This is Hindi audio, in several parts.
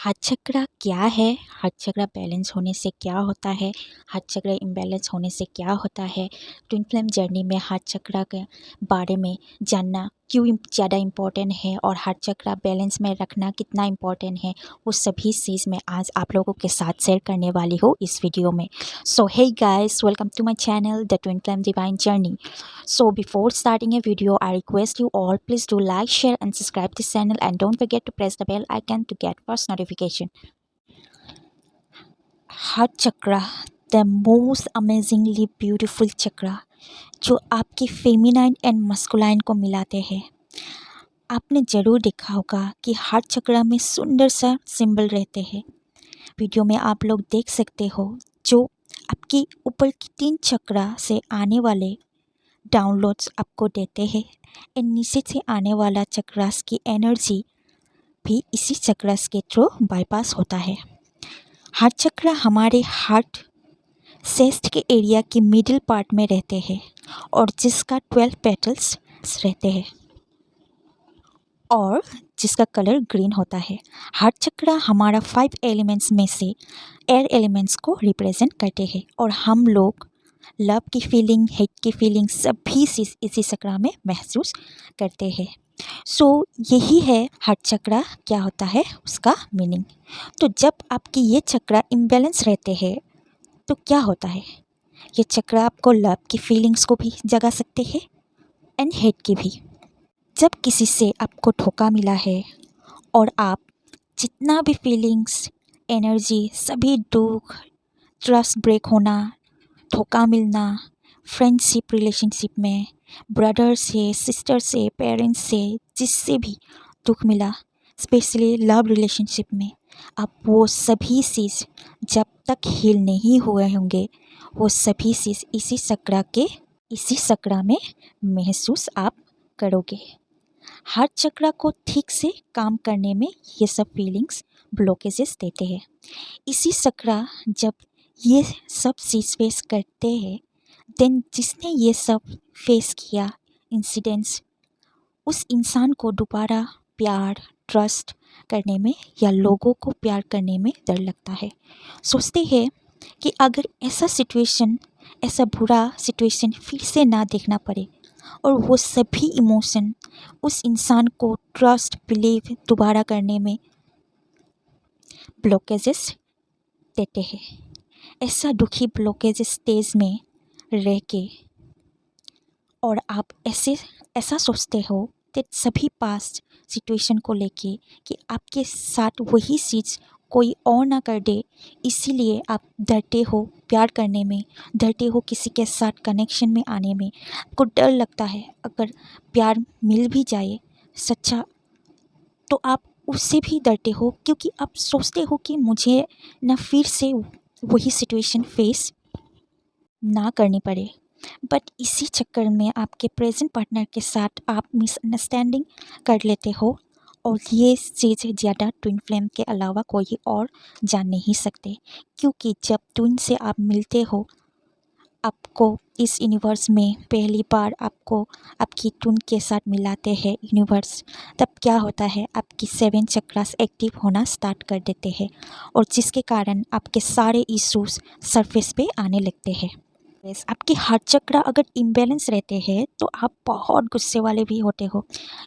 हाथ चक्रा क्या है? हाथ चक्रा बैलेंस होने से क्या होता है? हाथ चक्रा इम्बैलेंस होने से क्या होता है? ट्विन फ्लेम जर्नी में हाथ चक्रा के बारे में जानना क्यों ज़्यादा इम्पोर्टेंट है और हाथ चक्रा बैलेंस में रखना कितना इम्पोर्टेंट है, वो सभी चीज़ मैं आज आप लोगों के साथ शेयर करने वाली हूँ इस वीडियो में। So hey guys, welcome to my channel the twin flame divine journey. So before starting a video, I request you all please do like, share and subscribe this channel and don't forget to press the bell icon to get first notification. Heart chakra, the most amazingly beautiful chakra जो आपकी फेमिनाइन एंड मस्कुलाइन को मिलाते हैं। आपने ज़रूर देखा होगा कि हार्ट चक्रा में सुंदर सा सिंबल रहते हैं। वीडियो में आप लोग देख सकते हो जो आपकी ऊपर की 3 चक्रा से आने वाले डाउनलोड्स आपको देते हैं एंड नीचे से आने वाला चक्रास की एनर्जी भी इसी चक्रास के थ्रू बाईपास होता है। हार्ट चक्रा हमारे हार्ट चेस्ट के एरिया की मिडिल पार्ट में रहते हैं और जिसका 12 पेटल्स रहते हैं और जिसका कलर ग्रीन होता है। हार्ट चक्रा हमारा 5 एलिमेंट्स में से एयर एलिमेंट्स को रिप्रेजेंट करते हैं और हम लोग लव की फीलिंग, हेट की फीलिंग सभी चीज़ इसी चक्रा में महसूस करते हैं। सो यही है हार्ट चक्रा क्या होता है उसका मीनिंग। तो जब आपकी ये चक्रा इम्बैलेंस रहते हैं तो क्या होता है? ये चक्रा आपको लव की फीलिंग्स को भी जगा सकते हैं एंड हेट की भी। जब किसी से आपको धोखा मिला है और आप जितना भी फीलिंग्स, एनर्जी, सभी दुख, ट्रस्ट ब्रेक होना, धोखा मिलना, फ्रेंडशिप रिलेशनशिप में, ब्रदर से, सिस्टर से, पेरेंट्स से, जिससे भी दुख मिला, स्पेशली लव रिलेशनशिप में, आप वो सभी चीज़ जब तक हील नहीं हुए होंगे, वो सभी चीज़ इसी चक्रा में महसूस आप करोगे। हार्ट चक्रा को ठीक से काम करने में ये सब फीलिंग्स ब्लॉकेजेस देते हैं। इसी चक्रा जब ये सब चीज़ फेस करते हैं देन जिसने ये सब फेस किया इंसिडेंट्स, उस इंसान को दोबारा प्यार, ट्रस्ट करने में या लोगों को प्यार करने में डर लगता है। सोचते हैं कि अगर ऐसा बुरा सिचुएशन फिर से ना देखना पड़े, और वो सभी इमोशन उस इंसान को ट्रस्ट, बिलीव दोबारा करने में ब्लॉकेजेस देते हैं। ऐसा दुखी ब्लॉकेज स्टेज में रह के और आप ऐसा सोचते हो कि सभी पास्ट सिचुएशन को लेके कि आपके साथ वही चीज़ कोई और ना कर दे, इसीलिए आप डरते हो प्यार करने में, डरते हो किसी के साथ कनेक्शन में आने में। आपको डर लगता है अगर प्यार मिल भी जाए सच्चा तो आप उससे भी डरते हो क्योंकि आप सोचते हो कि मुझे ना फिर से वही सिचुएशन फेस ना करनी पड़े। बट इसी चक्कर में आपके प्रेजेंट पार्टनर के साथ आप मिसअंडरस्टैंडिंग कर लेते हो और ये चीज़ ज़्यादा ट्विन फ्लेम के अलावा कोई और जान नहीं सकते, क्योंकि जब ट्विन से आप मिलते हो, आपको इस यूनिवर्स में पहली बार आपको आपकी ट्विन के साथ मिलाते हैं यूनिवर्स, तब क्या होता है आपकी 7 चक्रास एक्टिव होना स्टार्ट कर देते हैं और जिसके कारण आपके सारे इश्यूज सरफेस पे आने लगते हैं। आपके हार्ट चक्रा अगर इम्बैलेंस रहते हैं तो आप बहुत गुस्से वाले भी होते हो,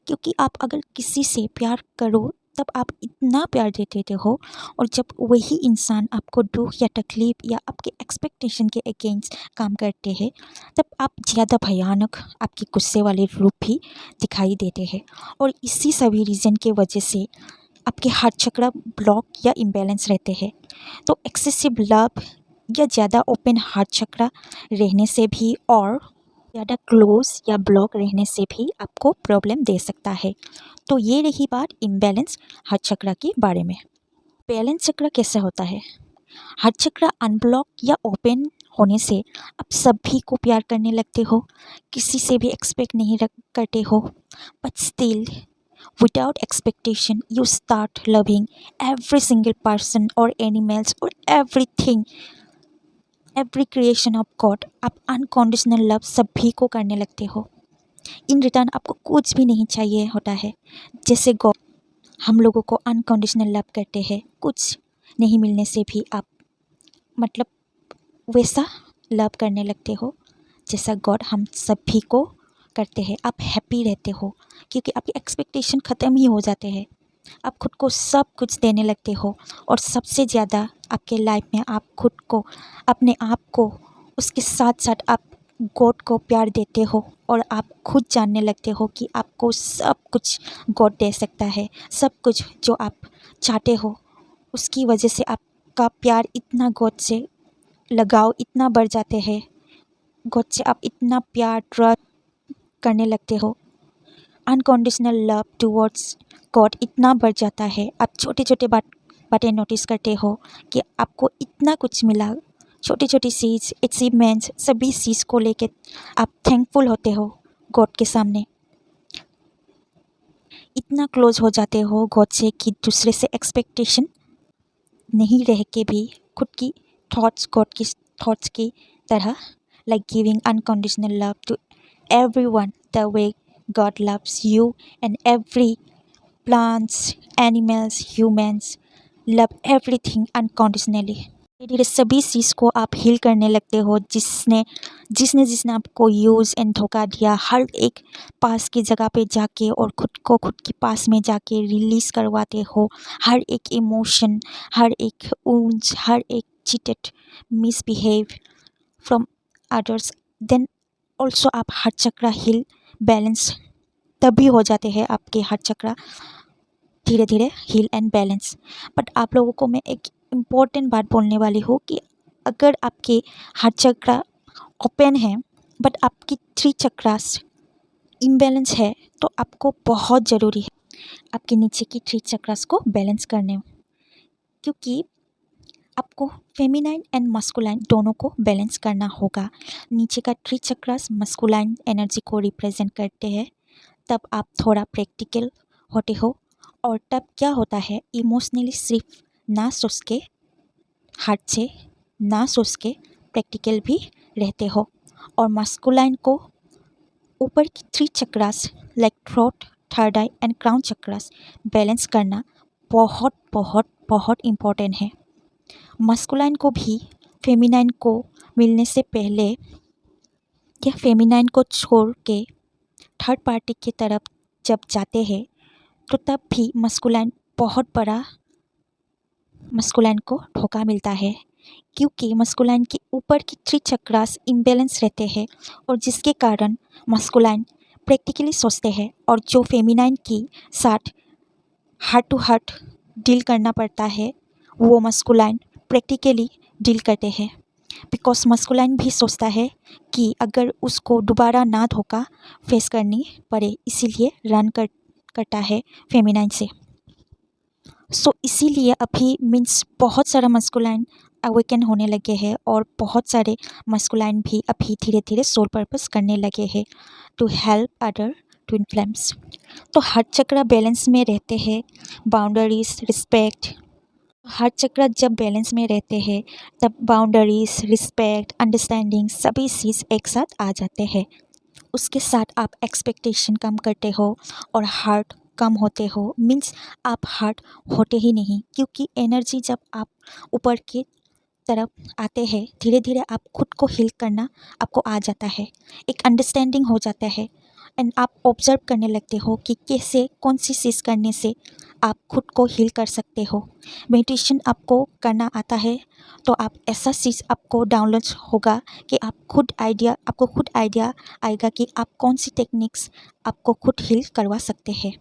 क्योंकि आप अगर किसी से प्यार करो तब आप इतना प्यार दे देते हो और जब वही इंसान आपको दुख या तकलीफ या आपके एक्सपेक्टेशन के अगेंस्ट काम करते हैं तब आप ज़्यादा भयानक आपके गुस्से वाले रूप भी दिखाई देते हैं। और इसी सभी रीज़न के वजह से आपके हार्ट चक्रा ब्लॉक या इम्बैलेंस रहते हैं। तो एक्सेसिव लव या ज़्यादा ओपन हार्ट चक्रा रहने से भी और ज़्यादा क्लोज या ब्लॉक रहने से भी आपको प्रॉब्लम दे सकता है। तो ये रही बात इम्बैलेंस हार्ट चक्रा के बारे में। बैलेंस चक्र कैसे होता है? हार्ट चक्र अनब्लॉक या ओपन होने से आप सभी को प्यार करने लगते हो, किसी से भी एक्सपेक्ट नहीं करते हो, but still without expectation you start loving every single person or animals or everything, every creation of God। आप अनकंडीशनल लव सभी को करने लगते हो। इन रिटर्न आपको कुछ भी नहीं चाहिए होता है। जैसे गॉड हम लोगों को अनकंडीशनल लव करते हैं, कुछ नहीं मिलने से भी आप मतलब वैसा लव करने लगते हो जैसा गॉड हम सभी को करते हैं। आप हैप्पी रहते हो क्योंकि आपकी एक्सपेक्टेशन ख़त्म ही हो जाते हैं। आप खुद को सब कुछ देने लगते हो और सबसे ज़्यादा आपके लाइफ में आप खुद को, अपने आप को, उसके साथ साथ आप गॉड को प्यार देते हो और आप खुद जानने लगते हो कि आपको सब कुछ गॉड दे सकता है। सब कुछ जो आप चाहते हो उसकी वजह से आपका प्यार इतना गॉड से लगाव इतना बढ़ जाते हैं, गॉड से आप इतना प्यार ट्रस्ट करने लगते हो। अनकंडीशनल लव टुवर्ड्स गॉड इतना बढ़ जाता है। आप छोटे छोटे बातें नोटिस करते हो कि आपको इतना कुछ मिला, छोटी छोटी चीज़, अचीवमेंट्स, सभी चीज़ को लेके आप थैंकफुल होते हो गॉड के सामने। इतना क्लोज हो जाते हो गॉड से कि दूसरे से एक्सपेक्टेशन नहीं रह के भी खुद की थॉट्स गॉड की थॉट्स की तरह, like giving unconditional love to everyone the way God loves you, and every plants, animals, humans, love everything unconditionally। धीरे धीरे सभी चीज़ को आप हील करने लगते हो। जिसने जिसने जिसने आपको यूज़ एंड धोखा दिया, हर एक पास की जगह पे जाके और खुद को खुद के पास में जाके रिलीज़ करवाते हो। हर एक इमोशन, हर एक wounds, हर एक cheated misbehave from others, then also आप हार्ट चक्रा हील बैलेंस तभी हो जाते हैं। आपके हार्ट चक्रा धीरे धीरे हील एंड बैलेंस। बट आप लोगों को मैं एक इम्पॉर्टेंट बात बोलने वाली हूँ कि अगर आपके हार्ट चक्रा ओपन है बट आपकी 3 चक्रास इम्बैलेंस है तो आपको बहुत ज़रूरी है आपके नीचे की 3 चक्रास को बैलेंस करने, क्योंकि आपको फेमिनाइन एंड मस्कुलाइन दोनों को बैलेंस करना होगा। नीचे का 3 चक्रास मस्कुलाइन एनर्जी को रिप्रेजेंट करते हैं। तब आप थोड़ा प्रैक्टिकल होते हो और तब क्या होता है, इमोशनली सिर्फ ना सोच के, हार्ट से ना सोच के प्रैक्टिकल भी रहते हो। और मस्कुलाइन को ऊपर की 3 chakras like throat, third I and crown chakras balance करना बहुत बहुत बहुत इम्पोर्टेंट है। मस्कुलाइन को भी फेमिनाइन को मिलने से पहले या फेमिनाइन को छोड़ के थर्ड पार्टी की तरफ जब जाते हैं तो तब भी मस्कुलाइन बहुत बड़ा मस्कुलाइन को धोखा मिलता है, क्योंकि मस्कुलाइन के ऊपर की 3 चक्रास इम्बैलेंस रहते हैं और जिसके कारण मस्कुलाइन प्रैक्टिकली सोचते हैं और जो फेमिनाइन की साथ हार्ट टू हार्ट डील करना पड़ता है वो मस्कुलाइन प्रैक्टिकली डील करते हैं। बिकॉज मस्कुलाइन भी सोचता है कि अगर उसको दोबारा ना धोखा फेस करनी पड़े, इसीलिए रन करता है फेमिनाइन से। सो इसीलिए अभी मीन्स बहुत सारा मस्कुलाइन अवेकन होने लगे हैं और बहुत सारे मस्कुलाइन भी अभी धीरे धीरे सोल पर्पस करने लगे हैं to help other twin flames. तो हार्ट चक्रा बैलेंस में रहते हैं, बाउंड्रीज, रिस्पेक्ट। हार्ट चक्रा जब बैलेंस में रहते हैं तब बाउंड्रीज, रिस्पेक्ट, अंडरस्टैंडिंग सभी चीज़ एक साथ आ जाते हैं। उसके साथ आप एक्सपेक्टेशन कम करते हो और हार्ट कम होते हो। मीन्स आप हार्ट होते ही नहीं, क्योंकि एनर्जी जब आप ऊपर की तरफ आते हैं धीरे धीरे आप खुद को हील करना आपको आ जाता है, एक अंडरस्टैंडिंग हो जाता है एंड आप ऑब्जर्व करने लगते हो कि कैसे कौन सी चीज़ करने से आप खुद को हील कर सकते हो। मेडिटेशन आपको करना आता है तो आप ऐसा चीज़ आपको डाउनलोड होगा कि आपको खुद आइडिया आएगा कि आप कौन सी टेक्निक्स आपको खुद हील करवा सकते हैं।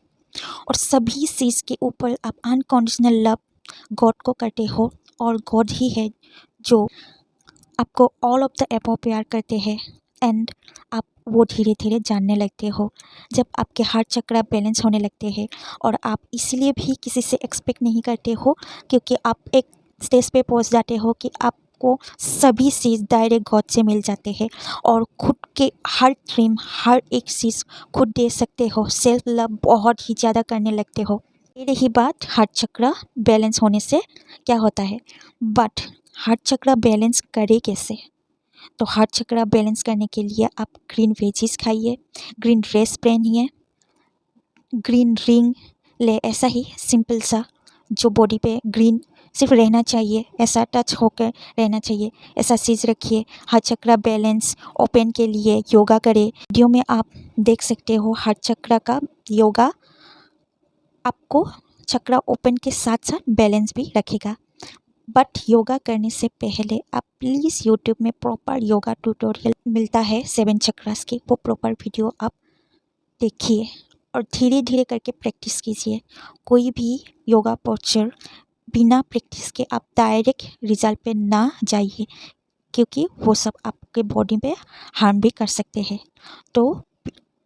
और सभी चीज़ के ऊपर आप अनकंडीशनल लव गॉड को करते हो और गॉड ही है जो आपको ऑल ऑफ द एबव प्यार करते हैं एंड आप वो धीरे धीरे जानने लगते हो जब आपके हार्ट चक्रा बैलेंस होने लगते हैं। और आप इसलिए भी किसी से एक्सपेक्ट नहीं करते हो क्योंकि आप एक स्टेज पे पहुंच जाते हो कि आपको सभी चीज़ डायरेक्ट गॉड से मिल जाते हैं और खुद के हर ड्रीम, हर एक चीज़ खुद दे सकते हो। सेल्फ लव बहुत ही ज़्यादा करने लगते हो। ये रही बात हार्ट चक्रा बैलेंस होने से क्या होता है। बट हार्ट चक्रा बैलेंस करे कैसे? तो हार्ट चक्रा बैलेंस करने के लिए आप ग्रीन वेजीज खाइए, ग्रीन ड्रेस पहनिए, ग्रीन रिंग, ले ऐसा ही सिंपल सा जो बॉडी पे ग्रीन सिर्फ रहना चाहिए, ऐसा टच होकर रहना चाहिए, ऐसा चीज़ रखिए। हार्ट चक्रा बैलेंस ओपन के लिए योगा करें। वीडियो में आप देख सकते हो हार्ट चक्रा का योगा आपको चक्रा ओपन के साथ साथ बैलेंस भी रखेगा। बट योगा करने से पहले आप प्लीज़ यूट्यूब में प्रॉपर योगा ट्यूटोरियल मिलता है 7 चक्रास की, वो प्रॉपर वीडियो आप देखिए और धीरे धीरे करके प्रैक्टिस कीजिए। कोई भी योगा पोस्चर बिना प्रैक्टिस के आप डायरेक्ट रिजल्ट पे ना जाइए, क्योंकि वो सब आपके बॉडी पे हार्म भी कर सकते हैं। तो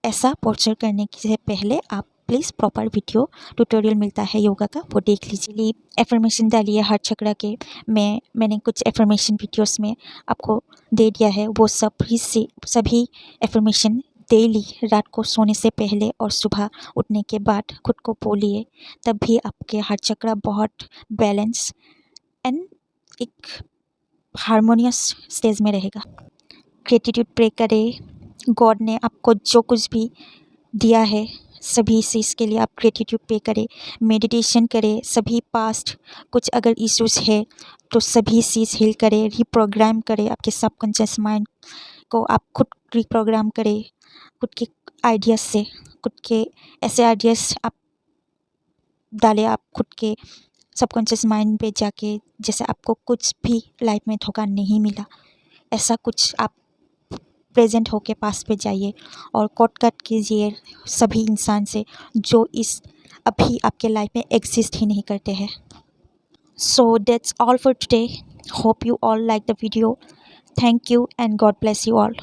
ऐसा पोस्चर करने से पहले आप प्लीज़ प्रॉपर वीडियो ट्यूटोरियल मिलता है योगा का, वो देख लीजिए। एफर्मेशन डालिए हार्ट चक्रा के। मैंने कुछ एफर्मेशन वीडियोस में आपको दे दिया है, वो सभी एफर्मेशन डेली रात को सोने से पहले और सुबह उठने के बाद खुद को बोलिए, तब भी आपके हार्ट चक्रा बहुत बैलेंस एंड एक हारमोनियस स्टेज में रहेगा। ग्रेटिट्यूड प्रे करें, गॉड ने आपको जो कुछ भी दिया है सभी चीज़ के लिए आप ग्रेटिट्यूड पे करें। मेडिटेशन करें, सभी पास्ट कुछ अगर इश्यूज है तो सभी चीज़ हील करें, रिप्रोग्राम करें। आपके सबकॉन्शियस माइंड को आप खुद रिप्रोग्राम करें, खुद के आइडियाज़ से। खुद के ऐसे आइडियाज़ आप डालें आप खुद के सबकॉन्शियस माइंड पे जाके, जैसे आपको कुछ भी लाइफ में धोखा नहीं मिला, ऐसा कुछ आप प्रेजेंट होके पास पे जाइए और कोट कट कीजिए सभी इंसान से जो इस अभी आपके लाइफ में एग्जिस्ट ही नहीं करते हैं। So that's all for today. Hope you all like the video. Thank you and God bless you all.